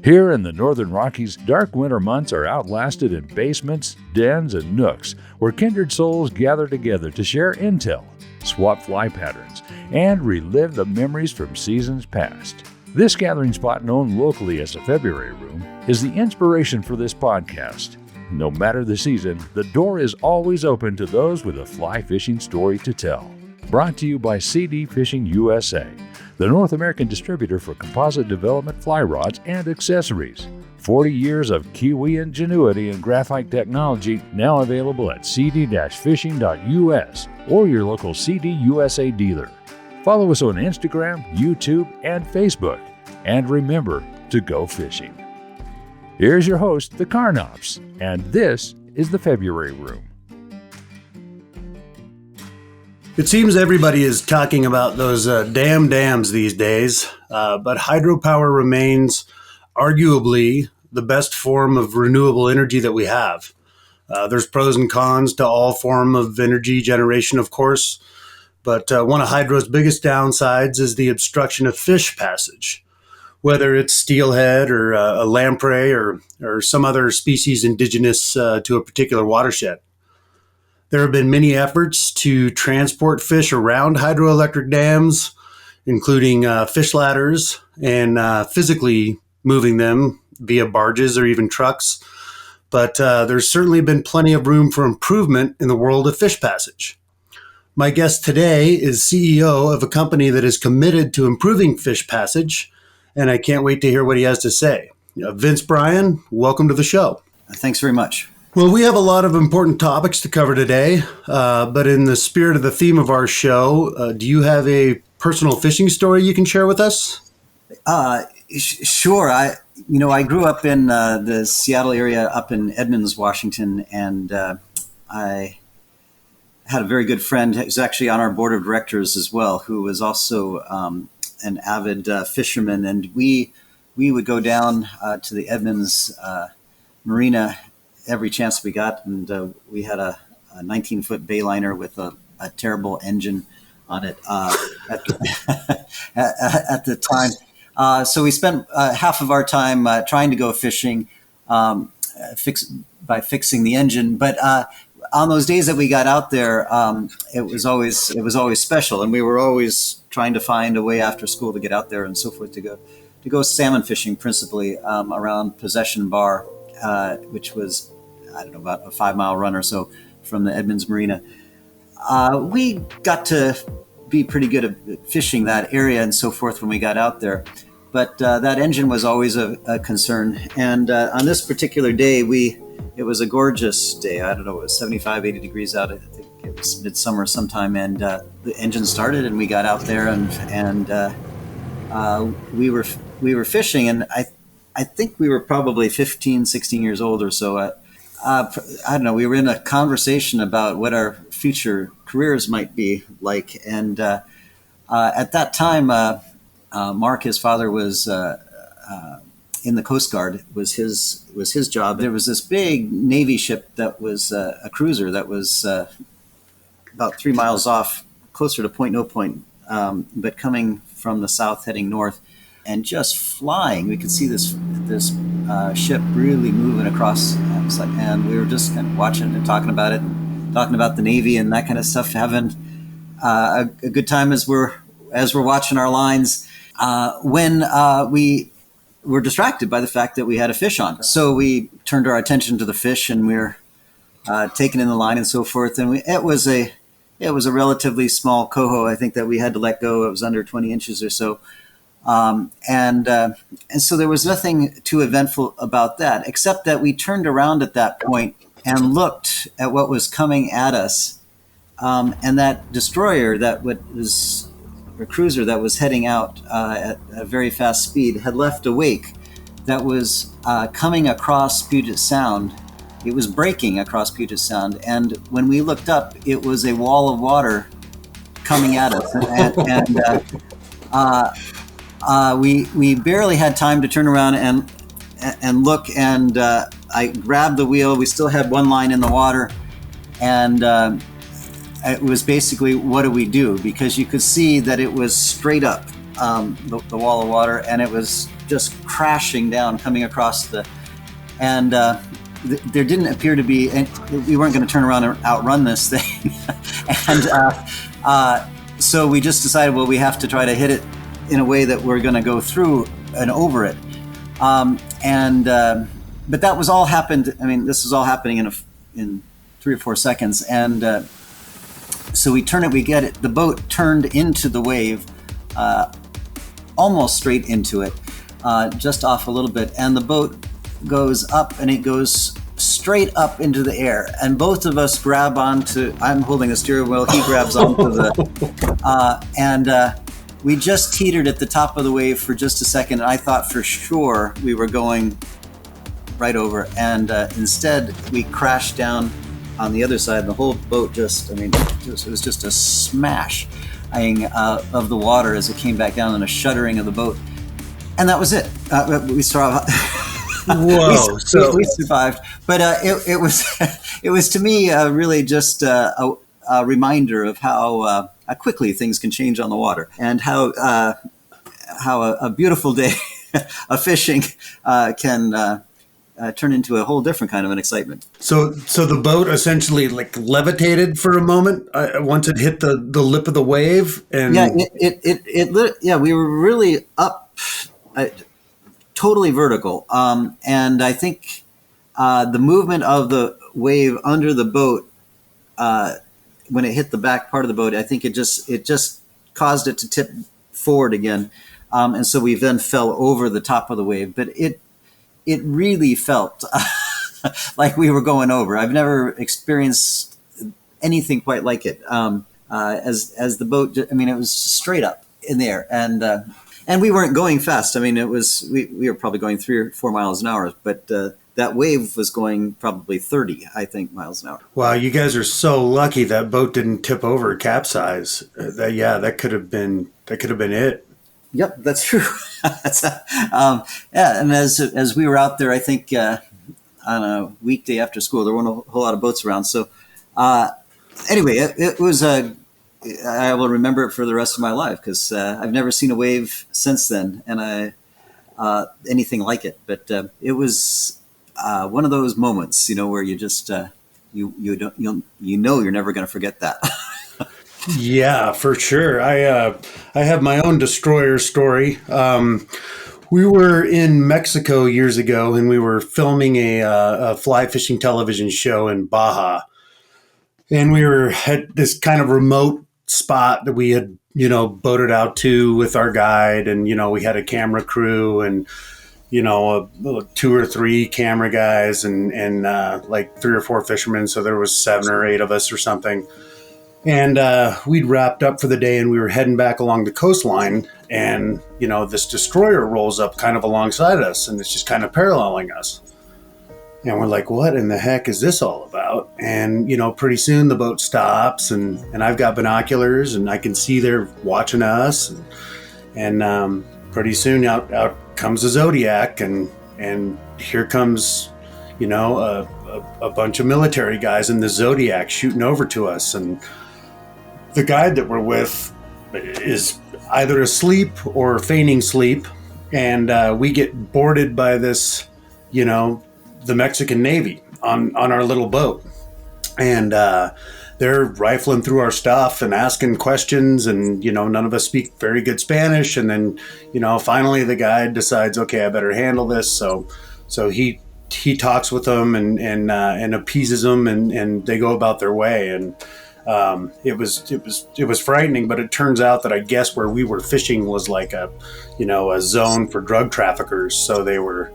Here in the Northern Rockies, dark winter months are outlasted in basements, dens, and nooks where kindred souls gather together to share intel, swap fly patterns, and relive the memories from seasons past. This gathering spot, known locally as the February Room, is the inspiration for this podcast. No matter the season, the door is always open to those with a fly fishing story to tell. Brought to you by CD Fishing USA, the North American distributor for composite development fly rods and accessories. 40 years of Kiwi ingenuity and graphite technology, now available at cd-fishing.us or your local CD USA dealer. Follow us on Instagram, YouTube, and Facebook. And remember to go fishing. Here's your host, the Carnops, and this is the February Room. It seems everybody is talking about those dams these days, but hydropower remains arguably the best form of renewable energy that we have. There's pros and cons to all form of energy generation, of course, but one of hydro's biggest downsides is the obstruction of fish passage. Whether it's steelhead or a lamprey or some other species indigenous to a particular watershed. There have been many efforts to transport fish around hydroelectric dams, including fish ladders and physically moving them via barges or even trucks. But there's certainly been plenty of room for improvement in the world of fish passage. My guest today is CEO of a company that is committed to improving fish passage, and I can't wait to hear what he has to say. Vince Bryan, welcome to the show. Thanks very much. Well, we have a lot of important topics to cover today, but in the spirit of the theme of our show, do you have a personal fishing story you can share with us? Sure. I grew up in the Seattle area, up in Edmonds, Washington, and I had a very good friend who's actually on our board of directors as well, who was also an avid fisherman, and we would go down to the Edmonds marina every chance we got, and we had a 19-foot bayliner with a terrible engine on it at the time. So we spent half of our time trying to go fishing by fixing the engine, but on those days that we got out there, it was always special, and we were always trying to find a way after school to get out there and so forth to go salmon fishing, principally around Possession Bar, which was, I don't know, about a 5-mile run or so from the Edmonds Marina. We got to be pretty good at fishing that area and so forth when we got out there, but that engine was always a concern. And on this particular day, it was a gorgeous day. I don't know, it was 75, 80 degrees out. I think it was midsummer sometime, and the engine started, and we got out there, and we were fishing, and I think we were probably 15, 16 years old or so. I don't know. We were in a conversation about what our future careers might be like, and at that time, Mark, his father, was in the Coast Guard. It was his job. There was this big Navy ship that was a cruiser that was about 3 miles off, closer to Point No Point, but coming from the south, heading north, and just flying. We could see this ship really moving across, and we were just kind of watching and talking about it, talking about the Navy and that kind of stuff, having a good time as we're watching our lines. When we were distracted by the fact that we had a fish on. So we turned our attention to the fish, and we were taking in the line and so forth. And it was a relatively small coho, I think, that we had to let go. It was under 20 inches or so. And so there was nothing too eventful about that, except that we turned around at that point and looked at what was coming at us. And that destroyer that was a cruiser that was heading out at a very fast speed had left a wake that was coming across Puget Sound. It was breaking across Puget Sound, and when we looked up, it was a wall of water coming at us, and we barely had time to turn around and look, and I grabbed the wheel. We still had one line in the water, and it was basically, what do we do? Because you could see that it was straight up, the wall of water, and it was just crashing down, coming across and there didn't appear to be, and we weren't going to turn around and outrun this thing. And so we just decided, well, we have to try to hit it in a way that we're going to go through and over it. But that was all happened. I mean, this was all happening in 3 or 4 seconds. And so we turn it, we get it. The boat turned into the wave, almost straight into it, just off a little bit. And the boat goes up, and it goes straight up into the air. And both of us grab onto, I'm holding the steering wheel, he grabs onto we just teetered at the top of the wave for just a second. And I thought for sure we were going right over. And instead, we crashed down on the other side. And the whole boat just, it was just a smash of the water as it came back down, and a shuddering of the boat. And that was it. We survived. Whoa! We survived. But it was to me really just a reminder of how quickly things can change on the water, and how a beautiful day of fishing can turn into a whole different kind of an excitement. So the boat essentially like levitated for a moment once it hit the lip of the wave, and we were really up, totally vertical, and I think the movement of the wave under the boat, when it hit the back part of the boat, I think it just caused it to tip forward again, and so we then fell over the top of the wave. But it really felt like we were going over. I've never experienced anything quite like it. As the boat, it was straight up in the air, and we weren't going fast. It was we were probably going 3 or 4 miles an hour, but that wave was going probably 30, I think, miles an hour. Wow, you guys are so lucky that boat didn't tip over or capsize. That could have been it. Yep, that's true. And as we were out there, I think on a weekday after school, there weren't a whole lot of boats around. So anyway, it was I will remember it for the rest of my life, because I've never seen a wave since then, and anything like it. But it was one of those moments, where you just you're never going to forget that. Yeah, for sure. I have my own destroyer story. We were in Mexico years ago, and we were filming a fly fishing television show in Baja. And we were at this kind of remote spot that we had, boated out to with our guide. And, we had a camera crew and, 2 or 3 camera guys and like 3 or 4 fishermen. So there was 7 or 8 of us or something. And we'd wrapped up for the day, and we were heading back along the coastline, and, this destroyer rolls up kind of alongside us, and it's just kind of paralleling us. And we're like, what in the heck is this all about? And, pretty soon the boat stops, and I've got binoculars, and I can see they're watching us. And pretty soon out comes a Zodiac, and here comes, a bunch of military guys in the Zodiac shooting over to us. And the guide that we're with is either asleep or feigning sleep, and we get boarded by this, the Mexican Navy on our little boat, and they're rifling through our stuff and asking questions, and none of us speak very good Spanish. And then finally the guide decides, okay, I better handle this. So he talks with them and appeases them, and they go about their way. And it was frightening, but it turns out that I guess where we were fishing was like a zone for drug traffickers. So they were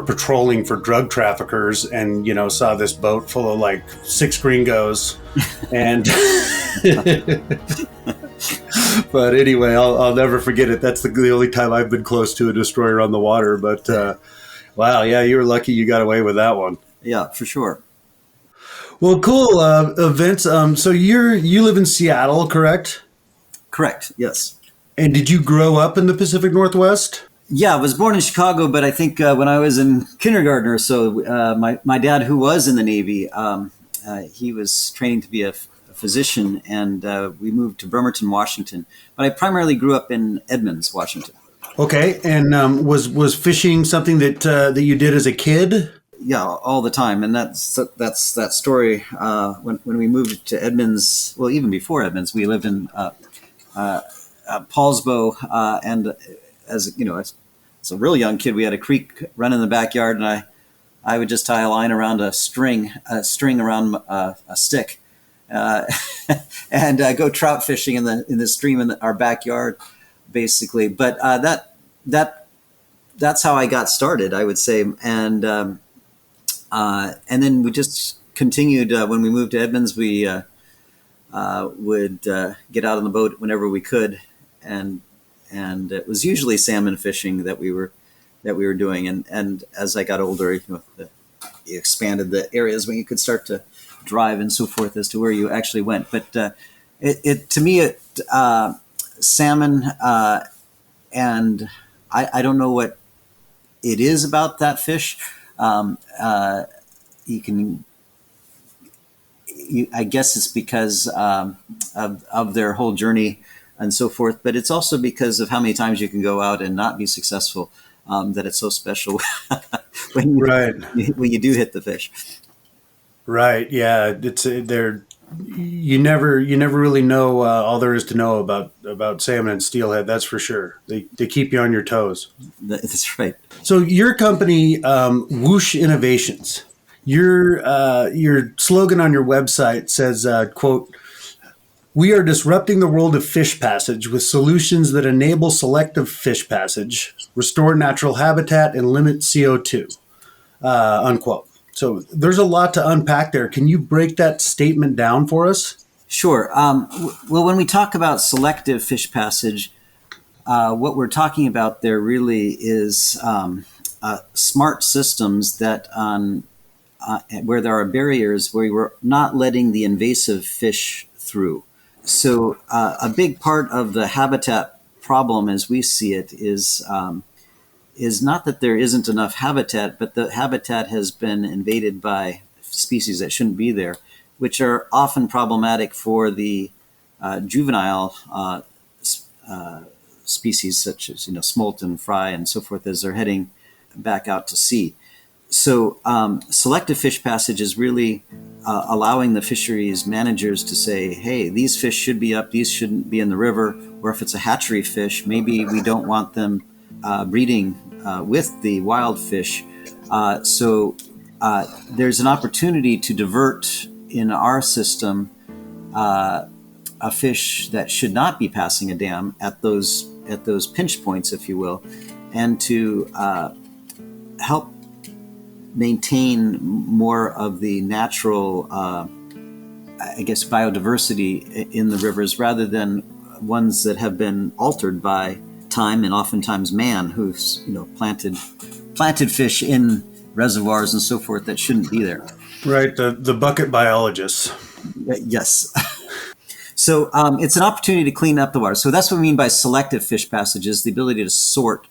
patrolling for drug traffickers, and saw this boat full of like 6 gringos, and but anyway, I'll never forget it. That's the only time I've been close to a destroyer on the water. But wow, yeah, you were lucky you got away with that one. Yeah, for sure. Well, cool, Vince. So you live in Seattle, correct? Correct. Yes. And did you grow up in the Pacific Northwest? Yeah, I was born in Chicago, but I think when I was in kindergarten or so, my dad, who was in the Navy, he was training to be a physician, and we moved to Bremerton, Washington. But I primarily grew up in Edmonds, Washington. Okay, and was fishing something that you did as a kid? Yeah, all the time, and that's that story. When we moved to Edmonds, well, even before Edmonds, we lived in Paulsbo, and as you know, as a real young kid, we had a creek run in the backyard, and I would just tie a line around a string around a stick, and go trout fishing in the stream in our backyard, basically. But that's how I got started, I would say, and then we just continued. When we moved to Edmonds, we would get out on the boat whenever we could, and it was usually salmon fishing that we were doing. And as I got older, you expanded the areas when you could start to drive and so forth as to where you actually went. But to me, salmon, and I don't know what it is about that fish. I guess it's because of their whole journey and so forth, but it's also because of how many times you can go out and not be successful, that it's so special when you do hit the fish. Right. Yeah. It's you never really know all there is to know about salmon and steelhead. That's for sure. They keep you on your toes. That's right. So your company, Whoosh Innovations, your slogan on your website says, quote, "We are disrupting the world of fish passage with solutions that enable selective fish passage, restore natural habitat, and limit CO2, unquote." So there's a lot to unpack there. Can you break that statement down for us? Sure. Well, when we talk about selective fish passage, what we're talking about there really is smart systems that where there are barriers where we're not letting the invasive fish through. So a big part of the habitat problem, as we see it, is not that there isn't enough habitat, but the habitat has been invaded by species that shouldn't be there, which are often problematic for the juvenile species, such as smolt and fry and so forth, as they're heading back out to sea. So selective fish passage is really allowing the fisheries managers to say, hey, these fish should be up, these shouldn't be in the river, or if it's a hatchery fish, maybe we don't want them breeding with the wild fish. So there's an opportunity to divert in our system a fish that should not be passing a dam at those pinch points, if you will, and to help maintain more of the natural, biodiversity in the rivers, rather than ones that have been altered by time and oftentimes man, who's planted fish in reservoirs and so forth that shouldn't be there. Right, the bucket biologists. Yes. So it's an opportunity to clean up the water. So that's what we mean by selective fish passages, the ability to sort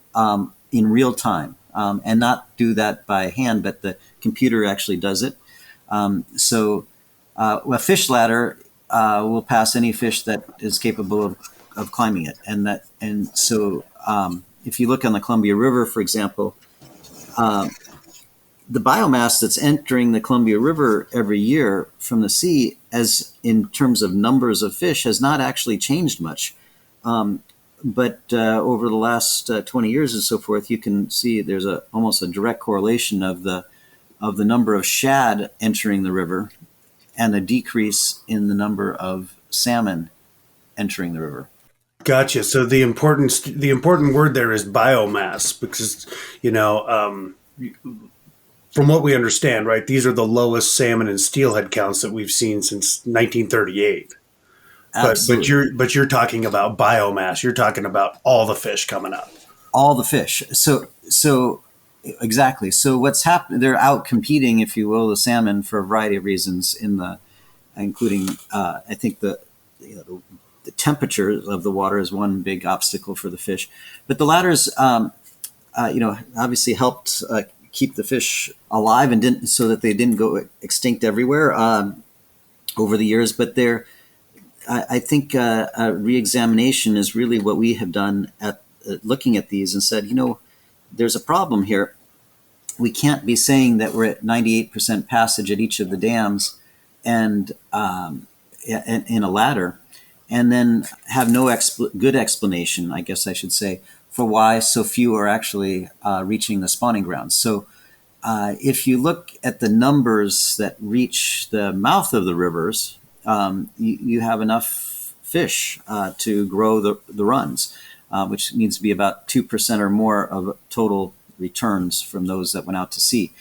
in real time, and not do that by hand, but the computer actually does it. So a fish ladder will pass any fish that is capable of climbing it. And so if you look on the Columbia River, for example, the biomass that's entering the Columbia River every year from the sea, as in terms of numbers of fish, has not actually changed much. But over the last 20 years and so forth, you can see there's almost a direct correlation of the number of shad entering the river and a decrease in the number of salmon entering the river. Gotcha. So the important word there is biomass, because from what we understand, right, these are the lowest salmon and steelhead counts that we've seen since 1938. Absolutely. But you're talking about biomass. You're talking about all the fish coming up. All the fish. So exactly. So what's happening? They're out competing, if you will, the salmon for a variety of reasons, including I think the temperature of the water is one big obstacle for the fish. But the ladders, obviously helped keep the fish alive and so that they didn't go extinct everywhere over the years. But they're I think a reexamination is really what we have done at looking at these and said, there's a problem here. We can't be saying that we're at 98% passage at each of the dams and in a ladder, and then have no good explanation, I guess I should say, for why so few are actually reaching the spawning grounds. So if you look at the numbers that reach the mouth of the rivers, you have enough fish to grow the runs, which needs to be about 2% or more of total returns from those that went out to sea.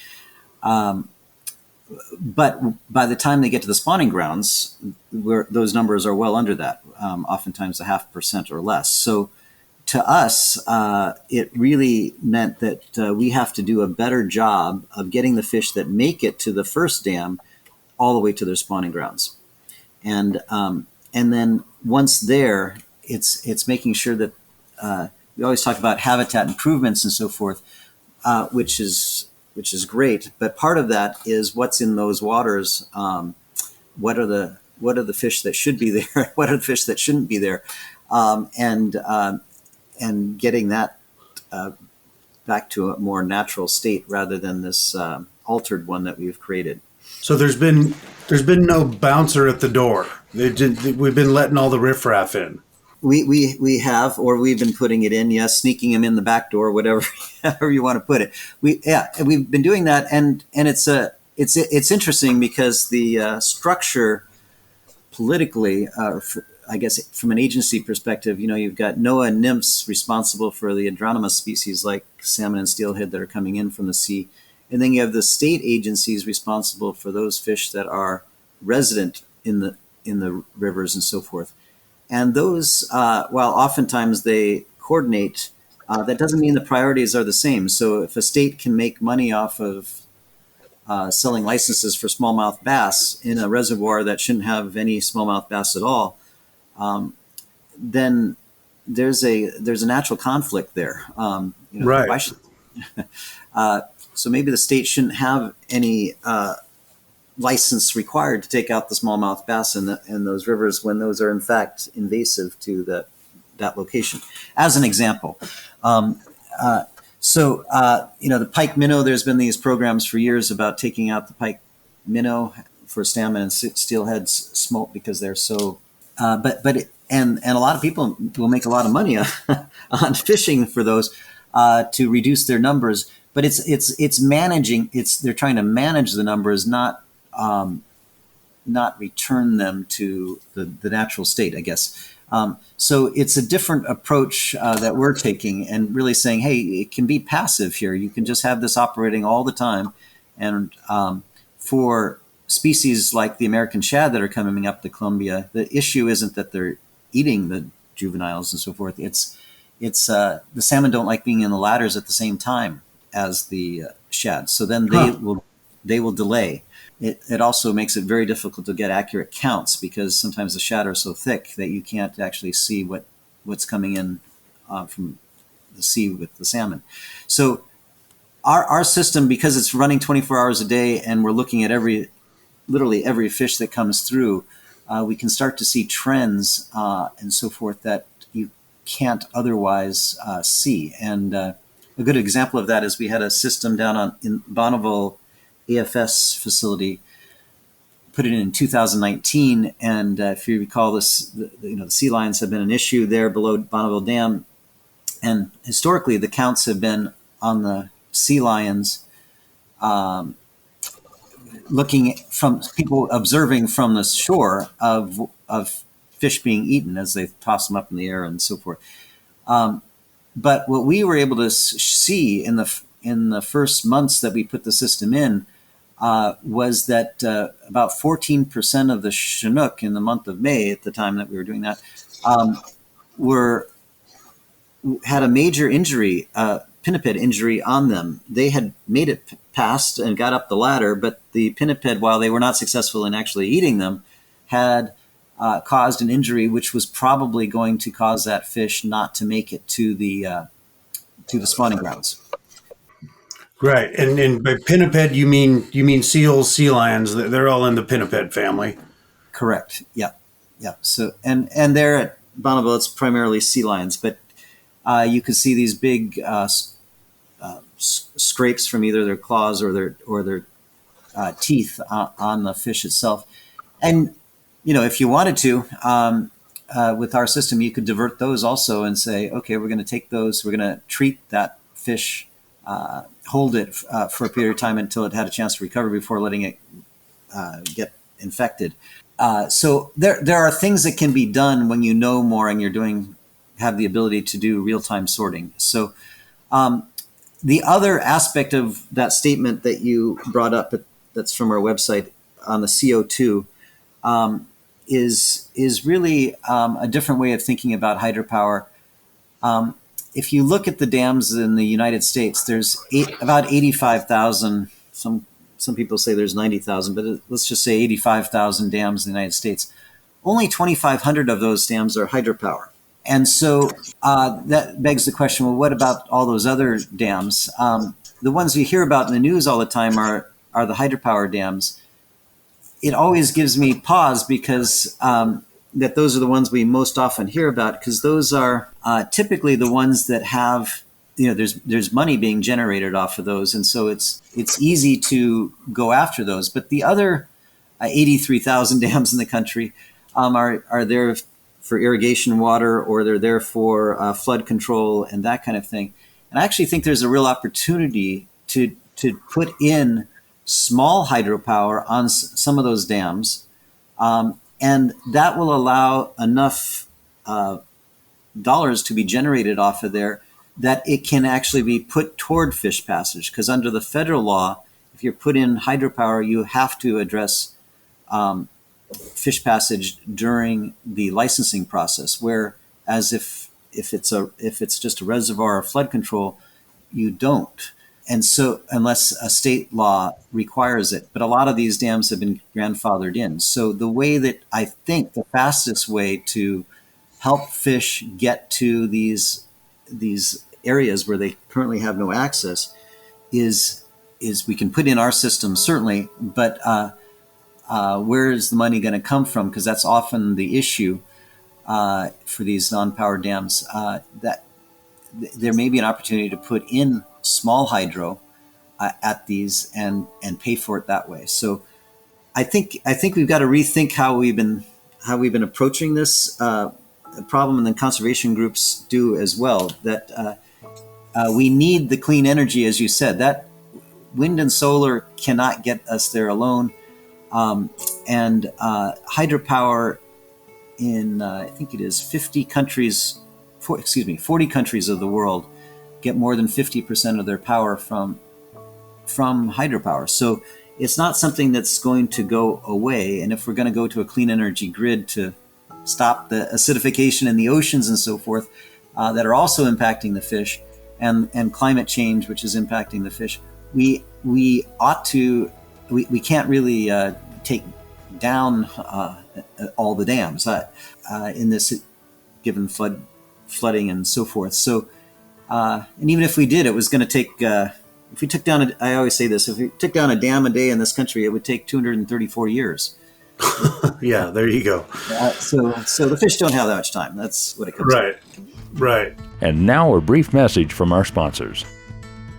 But by the time they get to the spawning grounds, those numbers are well under that, oftentimes 0.5% or less. So to us, it really meant that we have to do a better job of getting the fish that make it to the first dam all the way to their spawning grounds. And then once there, it's making sure that we always talk about habitat improvements and so forth, which is great. But part of that is what's in those waters. What are the fish that should be there? What are the fish that shouldn't be there? And getting that back to a more natural state rather than this altered one that we've created. So there's been no bouncer at the door. We've been letting all the riffraff in. We have, or we've been putting it in. Yes, sneaking them in the back door, whatever, however you want to put it. We've been doing that, and it's interesting because the structure politically, I guess from an agency perspective, you've got NOAA nymphs responsible for the androgynous species like salmon and steelhead that are coming in from the sea. And then you have the state agencies responsible for those fish that are resident in the rivers and so forth. And those, while oftentimes they coordinate, that doesn't mean the priorities are the same. So if a state can make money off of selling licenses for smallmouth bass in a reservoir that shouldn't have any smallmouth bass at all, then there's a natural conflict there. Right. So maybe the state shouldn't have any license required to take out the smallmouth bass in those rivers when those are in fact invasive to that location. As an example, the Pike Minnow. There's been these programs for years about taking out the Pike Minnow for salmon and steelhead smolt because they're so. And a lot of people will make a lot of money on fishing for those to reduce their numbers. But it's managing. They're trying to manage the numbers, not return them to the natural state, I guess. So it's a different approach that we're taking, and really saying, hey, it can be passive here. You can just have this operating all the time, and for species like the American shad that are coming up the Columbia, the issue isn't that they're eating the juveniles and so forth. It's the salmon don't like being in the ladders at the same time as the shad. So then they will delay. It also makes it very difficult to get accurate counts because sometimes the shad are so thick that you can't actually see what's coming in from the sea with the salmon. So our system, because it's running 24 hours a day and we're looking at literally every fish that comes through, we can start to see trends and so forth that you can't otherwise see. And a good example of that is we had a system down in Bonneville AFS facility, put it in 2019. And if you recall this, the sea lions have been an issue there below Bonneville Dam. And historically, the counts have been on the sea lions, looking from people observing from the shore of fish being eaten as they toss them up in the air and so forth. But what we were able to see in the first months that we put the system in was that about 14% of the Chinook in the month of May, at the time that we were doing that, had a major injury, pinniped injury on them. They had made it past and got up the ladder, but the pinniped, while they were not successful in actually eating them, had caused an injury which was probably going to cause that fish not to make it to the spawning grounds. Right, and by pinniped you mean seals, sea lions. They're all in the pinniped family. Correct. Yeah. Yeah. So and there at Bonneville, it's primarily sea lions, but you can see these big scrapes from either their claws or their teeth on the fish itself. And if you wanted to, with our system, you could divert those also and say, okay, we're going to take those, we're going to treat that fish, hold it for a period of time until it had a chance to recover before letting it get infected. So there are things that can be done when you know more and have the ability to do real-time sorting. So the other aspect of that statement that you brought up, that's from our website on the CO2, is really a different way of thinking about hydropower. If you look at the dams in the United States, there's about 85,000. Some people say there's 90,000, but let's just say 85,000 dams in the United States. Only 2,500 of those dams are hydropower. And so that begs the question, well, what about all those other dams? The ones we hear about in the news all the time are the hydropower dams. It always gives me pause because that those are the ones we most often hear about, because those are typically the ones that have, there's money being generated off of those. And so it's easy to go after those. But the other 83,000 dams in the country are there for irrigation water, or they're there for flood control and that kind of thing. And I actually think there's a real opportunity to put in small hydropower on some of those dams, and that will allow enough dollars to be generated off of there that it can actually be put toward fish passage. Because under the federal law, if you're put in hydropower, you have to address fish passage during the licensing process. Whereas if it's just a reservoir or flood control, you don't. And so, unless a state law requires it, but a lot of these dams have been grandfathered in. So the way that I think the fastest way to help fish get to these areas where they currently have no access is we can put in our system, certainly, but where is the money going to come from? Because that's often the issue for these non-powered dams. That there may be an opportunity to put in small hydro at these and pay for it that way. So I think we've got to rethink how we've been approaching this problem, and then conservation groups do as well. That we need the clean energy, as you said. That wind and solar cannot get us there alone, and hydropower in I think it is 40 countries of the world get more than 50% of their power from hydropower. So it's not something that's going to go away. And if we're going to go to a clean energy grid to stop the acidification in the oceans and so forth, that are also impacting the fish, and climate change, which is impacting the fish, we can't really take down all the dams in this given flooding and so forth. So, and even if we did, it was going to take, if we took down, I always say this, if we took down a dam a day in this country, it would take 234 years. Yeah, there you go. So the fish don't have that much time. That's what it comes to. Right. And now a brief message from our sponsors.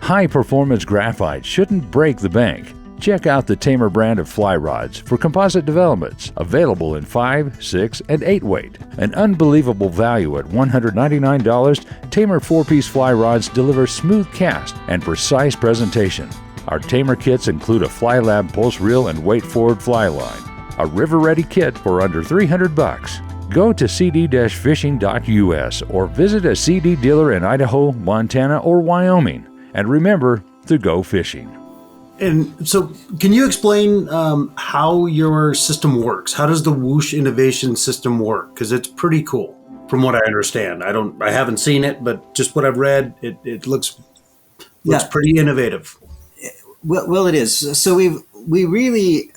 High-performance graphite shouldn't break the bank. Check out the Tamer brand of fly rods for composite developments, available in 5, 6, and 8 weight. An unbelievable value at $199, Tamer 4-piece fly rods deliver smooth cast and precise presentation. Our Tamer kits include a Fly Lab pulse reel and weight forward fly line. A river-ready kit for under $300. Go to cd-fishing.us or visit a CD dealer in Idaho, Montana, or Wyoming. And remember to go fishing. And so, can you explain how your system works? How does the Whoosh Innovations system work? Because it's pretty cool, from what I understand. I haven't seen it, but just what I've read, it looks pretty innovative. Well, it is. So we really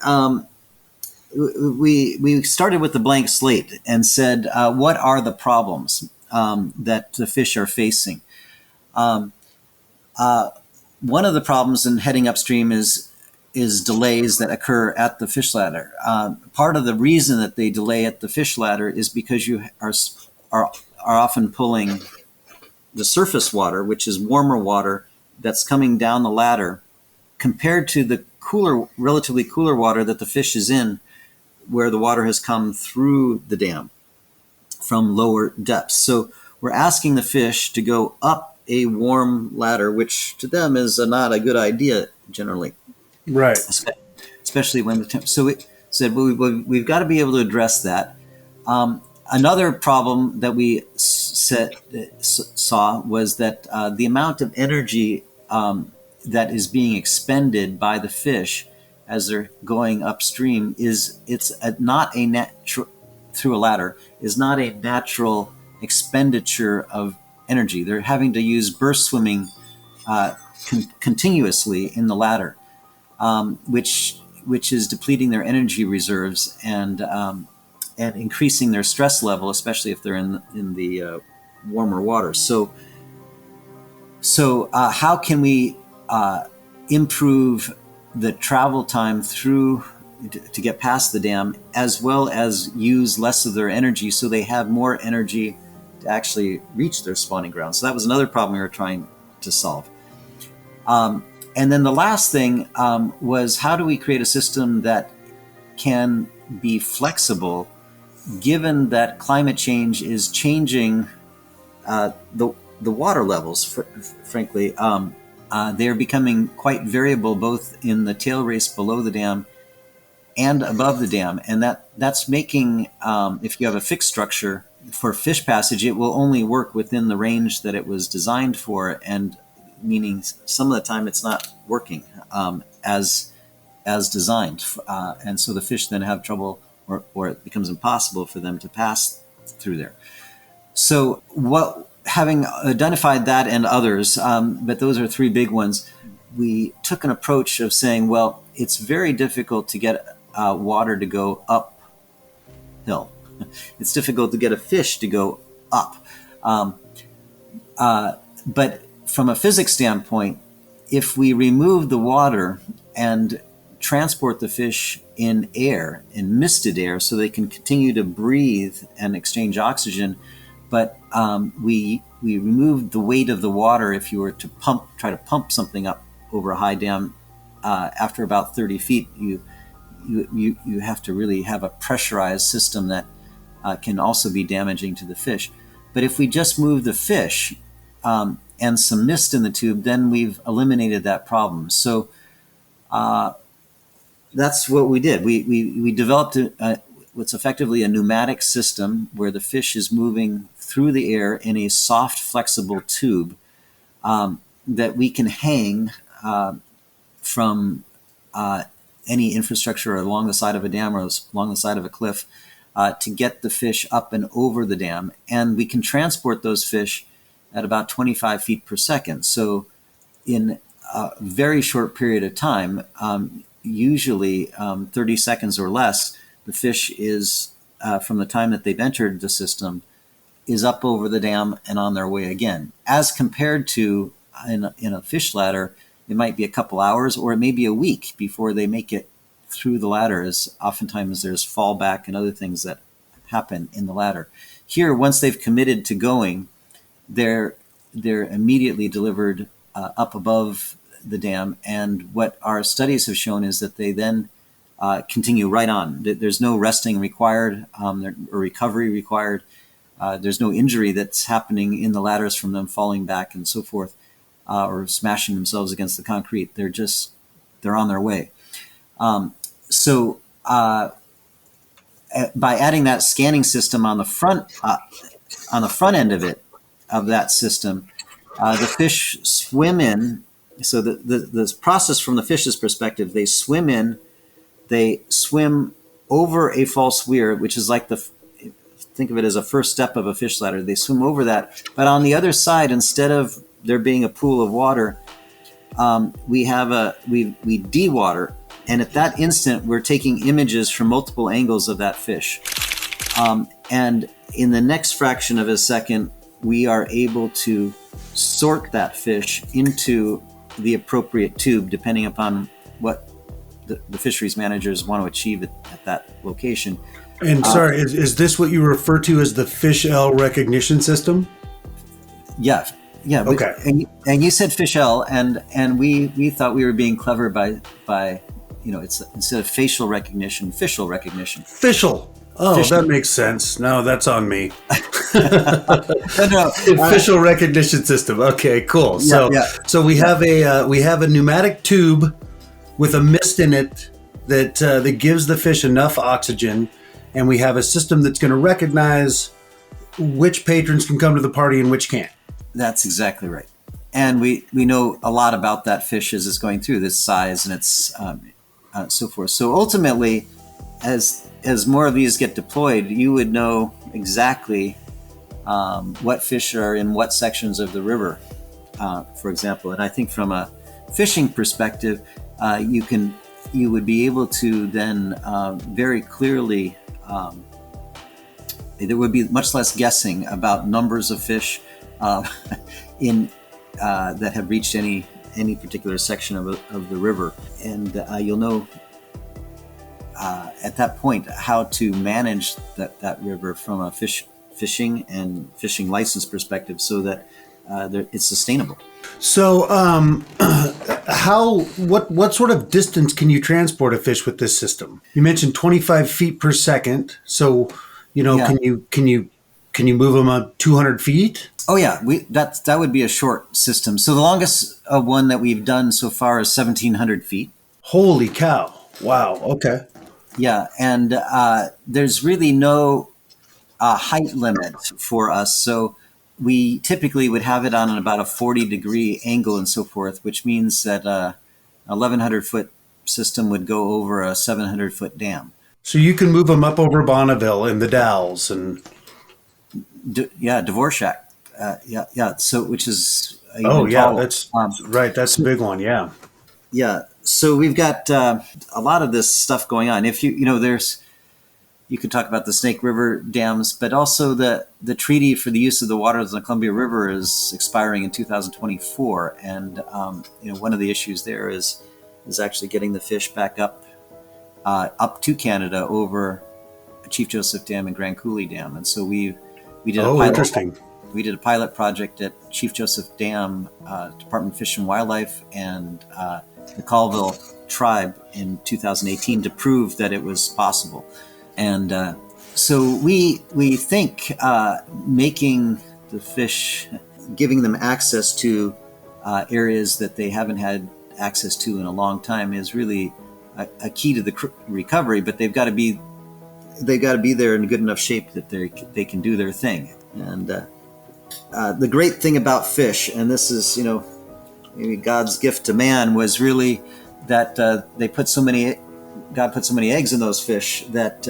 we started with the blank slate and said, what are the problems that the fish are facing? One of the problems in heading upstream is is delays that occur at the fish ladder. Part of the reason that they delay at the fish ladder is because you are often pulling the surface water, which is warmer water that's coming down the ladder, compared to the relatively cooler water that the fish is in, where the water has come through the dam from lower depths. So we're asking the fish to go up a warm ladder, which to them is not a good idea generally. Right. Especially when so we said, well, we've got to be able to address that. Another problem that we saw was that the amount of energy that is being expended by the fish as they're going upstream not a natural through a ladder is not a natural expenditure of energy. They're having to use burst swimming continuously in the ladder, which is depleting their energy reserves and increasing their stress level, especially if they're in the warmer water. So how can we improve the travel time through to get past the dam, as well as use less of their energy so they have more energy to actually reach their spawning ground? So that was another problem we were trying to solve. And then the last thing was, how do we create a system that can be flexible, given that climate change is changing the water levels, frankly. They're becoming quite variable, both in the tail race below the dam and above the dam. And that's making, if you have a fixed structure for fish passage, it will only work within the range that it was designed for, and meaning some of the time it's not working as designed. And so the fish then have trouble, or it becomes impossible for them to pass through there. So having identified that and others, but those are three big ones, we took an approach of saying, well, it's very difficult to get water to go uphill. It's difficult to get a fish to go up. But from a physics standpoint, if we remove the water and transport the fish in air, in misted air, so they can continue to breathe and exchange oxygen, but we removed the weight of the water. If you were to try to pump something up over a high dam, after about 30 feet, you have to really have a pressurized system that can also be damaging to the fish. But if we just move the fish and some mist in the tube, then we've eliminated that problem. So that's what we did. We developed what's effectively a pneumatic system where the fish is moving through the air in a soft, flexible tube that we can hang from any infrastructure along the side of a dam or along the side of a cliff to get the fish up and over the dam. And we can transport those fish at about 25 feet per second. So in a very short period of time, usually 30 seconds or less, the fish is, from the time that they've entered the system, is up over the dam and on their way again. As compared to in a fish ladder, it might be a couple hours or it may be a week before they make it through the ladder, as oftentimes there's fallback and other things that happen in the ladder. Here, once they've committed to going, they're immediately delivered up above the dam. And what our studies have shown is that they then continue right on. There's no resting required or recovery required. There's no injury that's happening in the ladders from them falling back and so forth, or smashing themselves against the concrete. They're on their way. So by adding that scanning system on the front end of that system, the fish swim in. So the process from the fish's perspective, they swim in, they swim over a false weir, which is like think of it as a first step of a fish ladder. They swim over that, but on the other side, instead of there being a pool of water, we de-water, and at that instant, we're taking images from multiple angles of that fish. And in the next fraction of a second, we are able to sort that fish into the appropriate tube, depending upon what the fisheries managers want to achieve at that location. And sorry, is this what you refer to as the fish L recognition system? Yeah, yeah. Okay. And you said fish L, and we thought we were being clever by it's instead of facial recognition, fischl recognition. Fischl. Oh, Fischl. that makes sense. No, that's on me. No, Official recognition system. Okay, cool. So we have a pneumatic tube with a mist in it that gives the fish enough oxygen, and we have a system that's going to recognize which patrons can come to the party and which can't. That's exactly right. And we know a lot about that fish as it's going through this size and its so forth. So ultimately, as more of these get deployed, you would know exactly what fish are in what sections of the river, for example. And I think from a fishing perspective, you would be able to then very clearly. There would be much less guessing about numbers of fish in that have reached any particular section of the river, and you'll know at that point how to manage that river from a fishing and fishing license perspective, so that it's sustainable. So, what sort of distance can you transport a fish with this system? You mentioned 25 feet per second. So, can you move them up 200 feet? Oh yeah, that would be a short system. So the longest one that we've done so far is 1,700 feet. Holy cow! Wow. Okay. Yeah, and there's really no height limit for us. So we typically would have it on about a 40-degree angle and so forth, which means that a 1,100-foot system would go over a 700-foot dam. So you can move them up over Bonneville in the Dalles and Dvorak. So which is taller. That's right. That's a big one. Yeah. Yeah. So we've got a lot of this stuff going on. If you could talk about the Snake River dams, but also the treaty for the use of the waters of the Columbia River is expiring in 2024, and one of the issues there is actually getting the fish back up to Canada over Chief Joseph Dam and Grand Coulee Dam, and so we did a pilot. Interesting. We did a pilot project at Chief Joseph Dam, Department of Fish and Wildlife, and the Colville tribe in 2018 to prove that it was possible. And so we think making the fish, giving them access to areas that they haven't had access to in a long time is really a key to the recovery. But they've got to be there in good enough shape that they can do their thing. And the great thing about fish, and this is maybe God's gift to man, was really that God put so many eggs in those fish that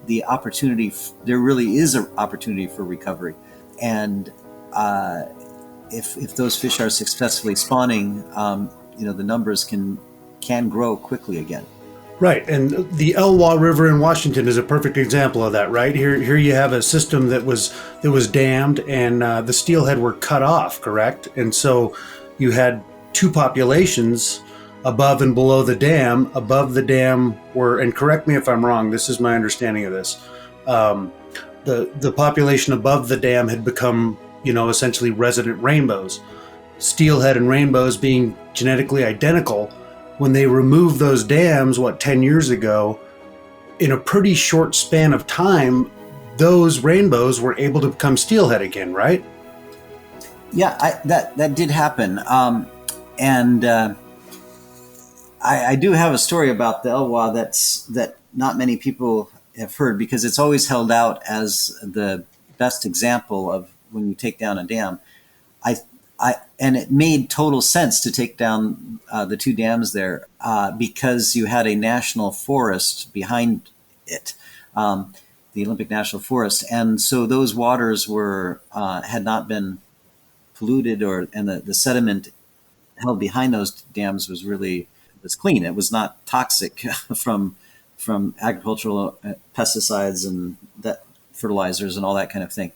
the opportunity, there really is an opportunity for recovery. And if those fish are successfully spawning, the numbers can grow quickly again. Right, and the Elwha River in Washington is a perfect example of that. Right here you have a system that was dammed, and the steelhead were cut off. Correct, and so you had two populations above and below the dam. Above the dam were, and correct me if I'm wrong, this is my understanding of this, the population above the dam had become, essentially resident rainbows. Steelhead and rainbows being genetically identical. When they removed those dams, 10 years ago, in a pretty short span of time, those rainbows were able to become steelhead again, right? Yeah, that did happen. I do have a story about the Elwha that not many people have heard, because it's always held out as the best example of when you take down a dam. And it made total sense to take down the two dams there because you had a national forest behind it, the Olympic National Forest, and so those waters had not been polluted, and the sediment held behind those dams was clean. It was not toxic from agricultural pesticides and that fertilizers and all that kind of thing.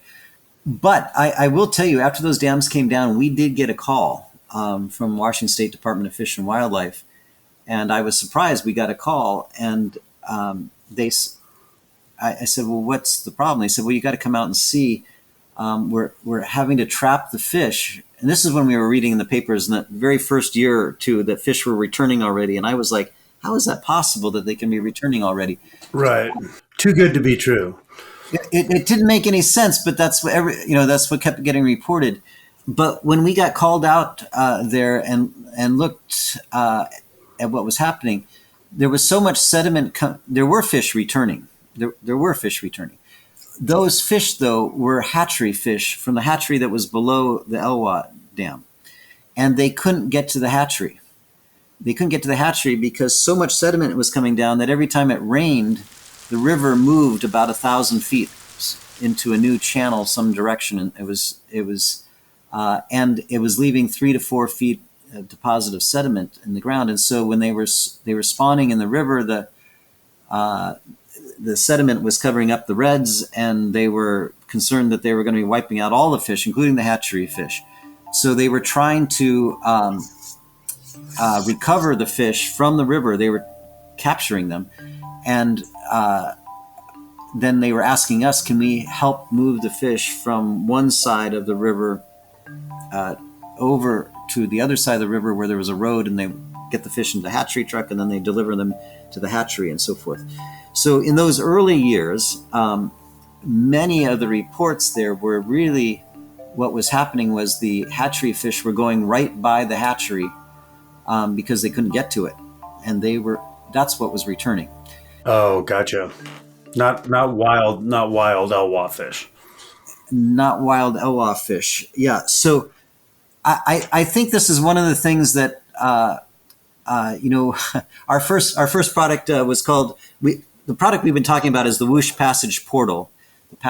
But I will tell you, after those dams came down, we did get a call from Washington State Department of Fish and Wildlife, And I was surprised. We got a call, and I said, well, what's the problem? They said, well, you got to come out and see. We're having to trap the fish. And this is when we were reading in the papers in the very first year or two that fish were returning already. And I was like, how is that possible that they can be returning already? Right. Too good to be true. It didn't make any sense, but that's what kept getting reported. But when we got called out there and looked at what was happening, there was so much sediment. There were fish returning. There were fish returning. Those fish, though, were hatchery fish from the hatchery that was below the Elwha Dam. And they couldn't get to the hatchery. They couldn't get to the hatchery because so much sediment was coming down that every time it rained, the river moved about 1,000 feet into a new channel, some direction. And it was leaving 3 to 4 feet of deposit of sediment in the ground. And so when they were spawning in the river, the sediment was covering up the redds, and they were concerned that they were going to be wiping out all the fish, including the hatchery fish. So they were trying to recover the fish from the river. They were capturing them. And then they were asking us, can we help move the fish from one side of the river over to the other side of the river where there was a road, and they get the fish into the hatchery truck, and then they deliver them to the hatchery and so forth. So in those early years, many of the reports there were really what was happening was the hatchery fish were going right by the hatchery because they couldn't get to it. And that's what was returning. Oh, gotcha. Not wild Elwha fish. Not wild Elwha fish. Yeah. So I think this is one of the things that, our first product was called, the product we've been talking about is the Whoosh Passage Portal, which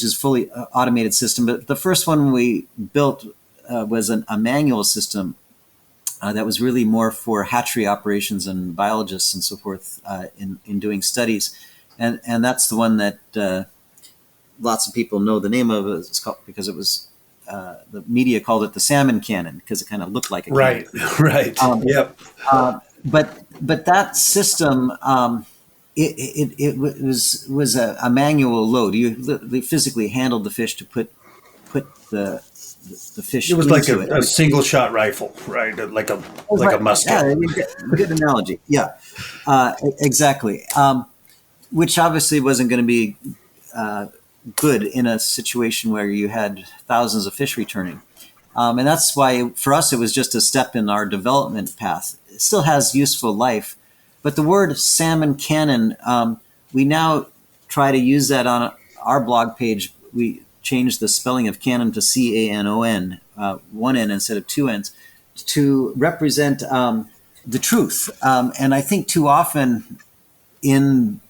is a fully automated system. But the first one we built was a manual system that was really more for hatchery operations and biologists and so forth in doing studies. And that's the one that lots of people know the name of. It's called, because it was the media called it the Salmon Cannon because it kind of looked like a cannon. Right. Yep. But that system, it was a manual load. You physically handled the fish to put the fish. It was into like a single shot rifle, right? Like a musket. Yeah, good analogy. Yeah, exactly. Which obviously wasn't going to be good in a situation where you had thousands of fish returning. And that's why, for us, it was just a step in our development path. It still has useful life. But the word salmon cannon, we now try to use that on our blog page. We changed the spelling of cannon to C-A-N-O-N, one N instead of two N's, to represent the truth. And I think too often in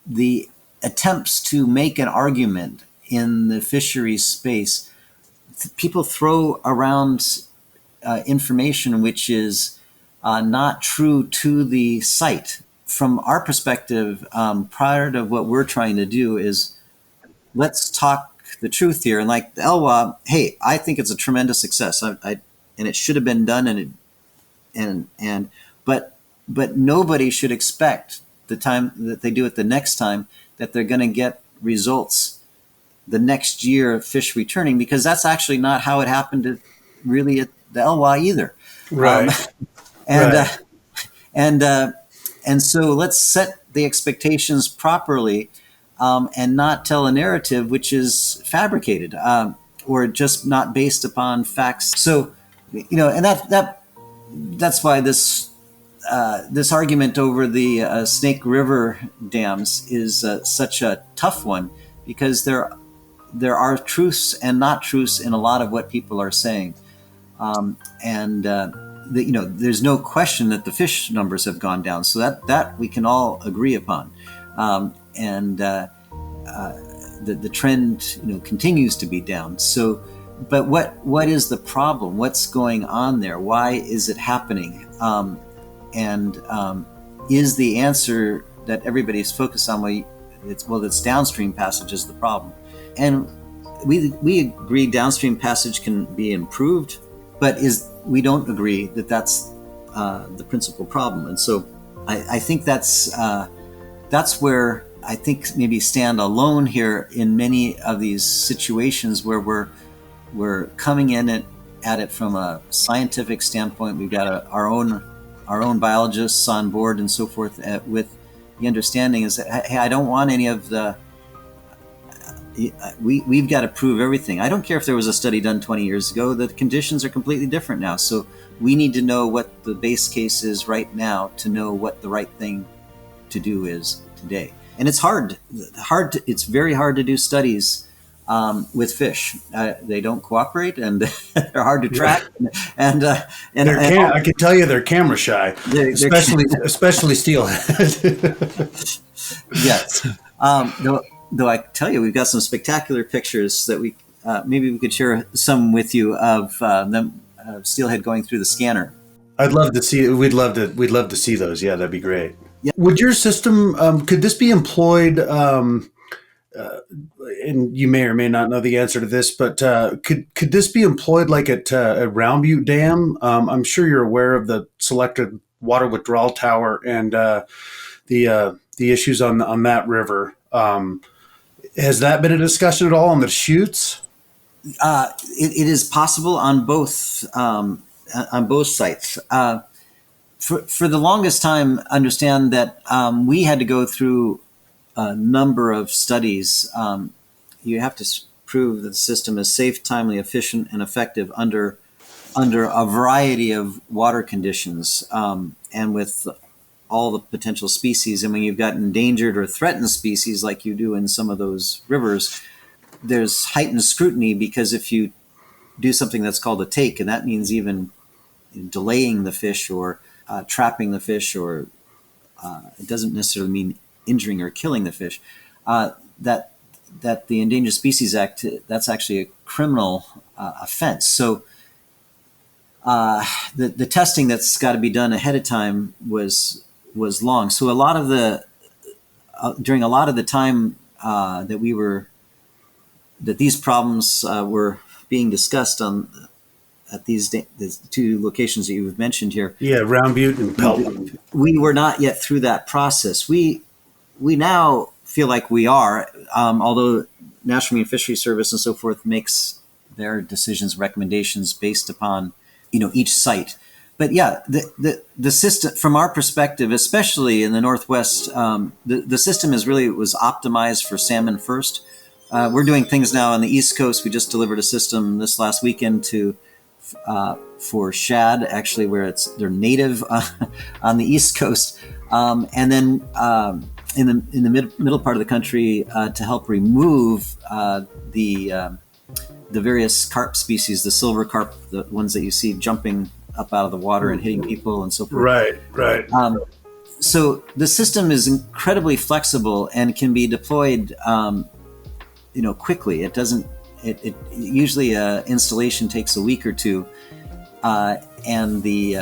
the attempts to make an argument in the fisheries space, people throw around information which is not true to the site. From our perspective, part of what we're trying to do is let's talk the truth here. And like the Elwha, hey, I think it's a tremendous success. And it should have been done. But nobody should expect the time that they do it the next time that they're going to get results the next year of fish returning, because that's actually not how it happened at the Elwha either. Right. And so let's set the expectations properly, and not tell a narrative which is fabricated or just not based upon facts. So, and that's why this argument over the Snake River dams is such a tough one, because there are truths and not truths in a lot of what people are saying. There's no question that the fish numbers have gone down. So that we can all agree upon. The trend, continues to be down. So, but what is the problem? What's going on there? Why is it happening? Is the answer that everybody's focused on, it's downstream passage is the problem. And we agree downstream passage can be improved, but we don't agree that that's the principal problem. And so I think that's where I think maybe stand alone here in many of these situations where we're coming in at it from a scientific standpoint. We've got our own biologists on board and so forth, with the understanding is that, hey, I don't want any of the. We've got to prove everything. I don't care if there was a study done 20 years ago. The conditions are completely different now. So we need to know what the base case is right now to know what the right thing to do is today. And it's hard. It's very hard to do studies with fish. They don't cooperate, and they're hard to track. And I can tell you they're camera shy, especially steelhead. Yes. Though I tell you, we've got some spectacular pictures that maybe we could share some with you of them steelhead going through the scanner. I'd love to see. We'd love to see those. Yeah, that'd be great. Yeah. Would your system could this be employed? And you may or may not know the answer to this, but could this be employed like at Round Butte Dam? I'm sure you're aware of the Selective water withdrawal tower and the issues on that river. Has that been a discussion at all on the chutes? It is possible on both sites. For the longest time, understand that we had to go through a number of studies. You have to prove that the system is safe, timely, efficient, and effective under a variety of water conditions, and with all the potential species. And when you've got endangered or threatened species like you do in some of those rivers, there's heightened scrutiny, because if you do something that's called a take, and that means even delaying the fish or trapping the fish, or it doesn't necessarily mean injuring or killing the fish, that the Endangered Species Act, that's actually a criminal offense. So the testing that's got to be done ahead of time was long. So a lot of during a lot of the time that these problems were being discussed at these two locations that you've mentioned here. Yeah, Round Butte and Pelton. We were not yet through that process. We now feel like we are, although National Marine Fisheries Service and so forth makes their decisions, recommendations based upon each site. But yeah, the system, from our perspective, especially in the Northwest, the system was optimized for salmon first. We're doing things now on the East Coast. We just delivered a system this last weekend for shad, actually, where they're native on the East Coast, and then in the middle part of the country to help remove the various carp species, the silver carp, the ones that you see jumping up out of the water and hitting people and so forth. Right. So the system is incredibly flexible and can be deployed, quickly. It doesn't. It usually installation takes a week or two, and we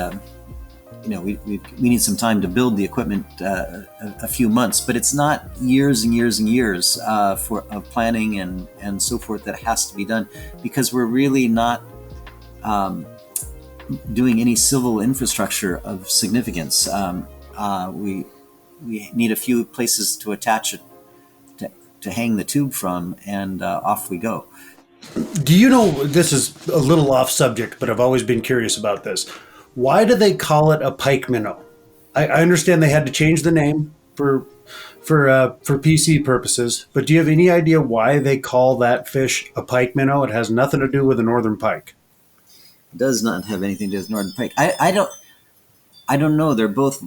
need some time to build the equipment, a few months, but it's not years and years and years of planning and so forth that has to be done, because we're really not doing any civil infrastructure of significance. We need a few places to attach it, to hang the tube from, and off we go. Do you know, this is a little off subject, but I've always been curious about this. Why do they call it a pike minnow? I understand they had to change the name for PC purposes, but do you have any idea why they call that fish a pike minnow? It has nothing to do with a northern pike. It does not have anything to do with northern pike. I don't know. They're both.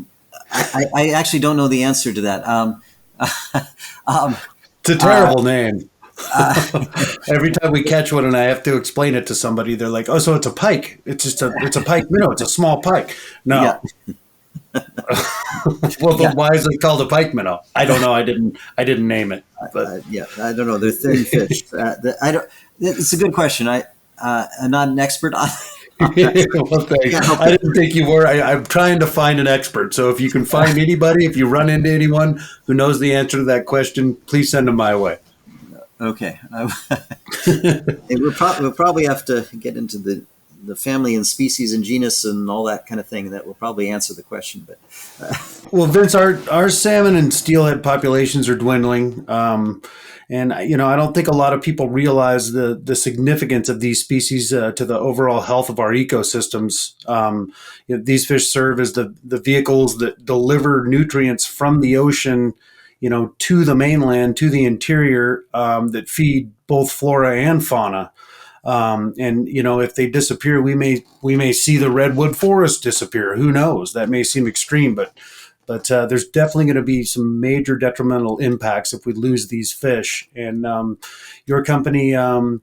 I actually don't know the answer to that. It's a terrible name. Every time we catch one and I have to explain it to somebody, they're like, "Oh, so it's a pike? It's a pike minnow. It's a small pike." No. Yeah. Well, then why is it called a pike minnow? I don't know. I didn't name it. But I don't know. They're thin fish. It's a good question. I'm not an expert on. Well, thanks. I didn't think you were. I'm trying to find an expert. So if you can find anybody, if you run into anyone who knows the answer to that question, please send them my way. Okay. We'll probably have to get into the the family and species and genus and all that kind of thing that will probably answer the question. But Well, Vince, our salmon and steelhead populations are dwindling. And I don't think a lot of people realize the significance of these species to the overall health of our ecosystems. These fish serve as the vehicles that deliver nutrients from the ocean, to the mainland, to the interior, that feed both flora and fauna. And if they disappear, we may see the redwood forest disappear. Who knows? That may seem extreme, but there's definitely going to be some major detrimental impacts if we lose these fish. And your company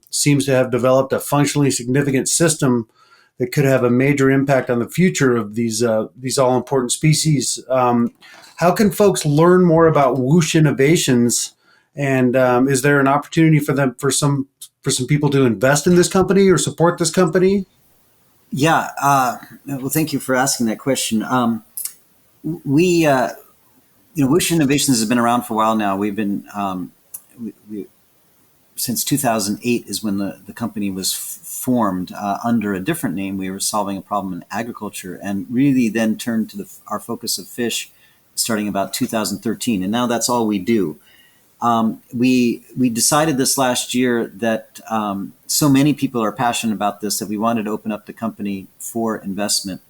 seems to have developed a functionally significant system that could have a major impact on the future of these all important species. How can folks learn more about Whoosh Innovations? And is there an opportunity for some people to invest in this company or support this company? Yeah. Well, thank you for asking that question. Whoosh Innovations has been around for a while now. We've been since 2008 is when the company was formed under a different name. We were solving a problem in agriculture, and really then turned to our focus of fish starting about 2013, and now that's all we do. We decided this last year that so many people are passionate about this that we wanted to open up the company for investment.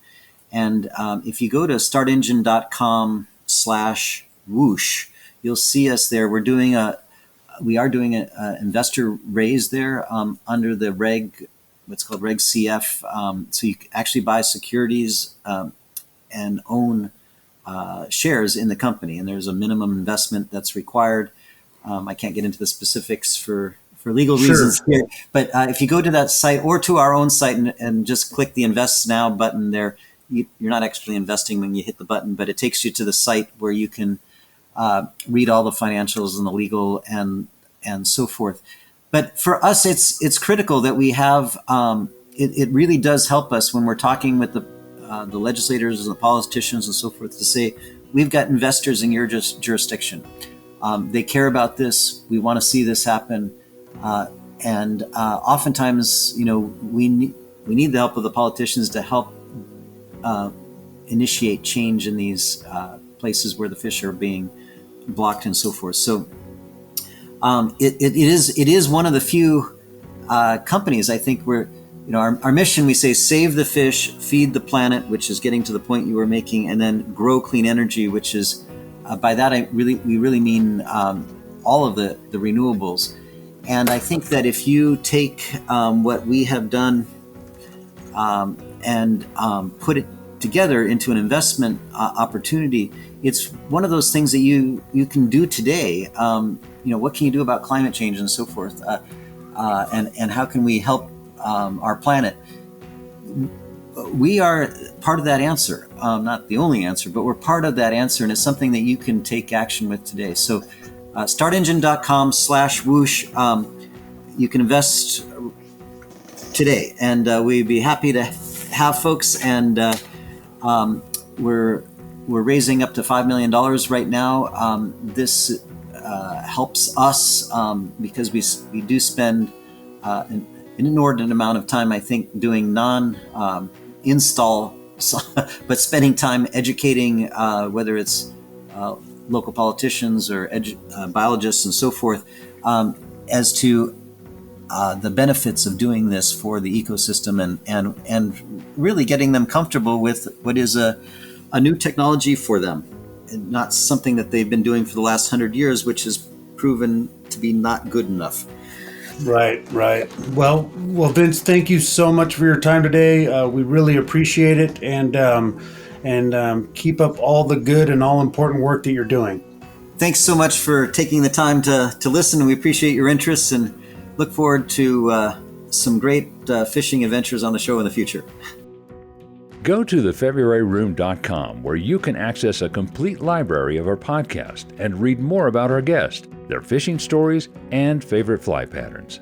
And if you go to startengine.com/whoosh, you'll see us there. We are doing an investor raise there under the what's called Reg CF. So you actually buy securities and own shares in the company, and there's a minimum investment that's required. I can't get into the specifics for legal reasons here, but if you go to that site or to our own site and just click the Invest Now button there, you're not actually investing when you hit the button, but it takes you to the site where you can read all the financials and the legal and so forth. But for us, it's critical that we have. It really does help us when we're talking with the legislators and the politicians and so forth to say, we've got investors in your jurisdiction. They care about this. We want to see this happen. And oftentimes, we need the help of the politicians to help initiate change in these places where the fish are being blocked and so forth. So it is one of the few companies, I think, where our mission, we say save the fish, feed the planet, which is getting to the point you were making, and then grow clean energy, which is by that we really mean all of the renewables. And I think that if you take what we have done and put it together into an investment opportunity, it's one of those things that you can do today. What can you do about climate change and so forth, and how can we help our planet? We are part of that answer, not the only answer, but we're part of that answer, and it's something that you can take action with today. So startengine.com/whoosh, you can invest today, and we'd be happy to have folks, and we're raising up to $5 million right now. This helps us because we do spend an inordinate amount of time, I think, doing non-install, but spending time educating, whether it's local politicians or biologists and so forth, as to the benefits of doing this for the ecosystem, and really getting them comfortable with what is a new technology for them, and not something that they've been doing for the last 100 years, which has proven to be not good enough. Right. Well, Vince, thank you so much for your time today. We really appreciate it, and keep up all the good and all important work that you're doing. Thanks so much for taking the time to listen. We appreciate your interest and look forward to some great fishing adventures on the show in the future. Go to thefebruaryroom.com, where you can access a complete library of our podcast and read more about our guests, their fishing stories, and favorite fly patterns.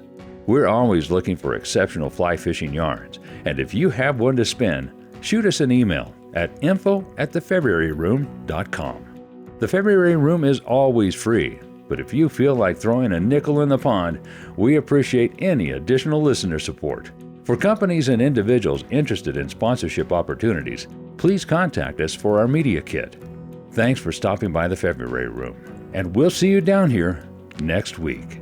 We're always looking for exceptional fly fishing yarns, and if you have one to spin, shoot us an email at info@thefebruaryroom.com. The February Room is always free, but if you feel like throwing a nickel in the pond, we appreciate any additional listener support. For companies and individuals interested in sponsorship opportunities, please contact us for our media kit. Thanks for stopping by the February Room, and we'll see you down here next week.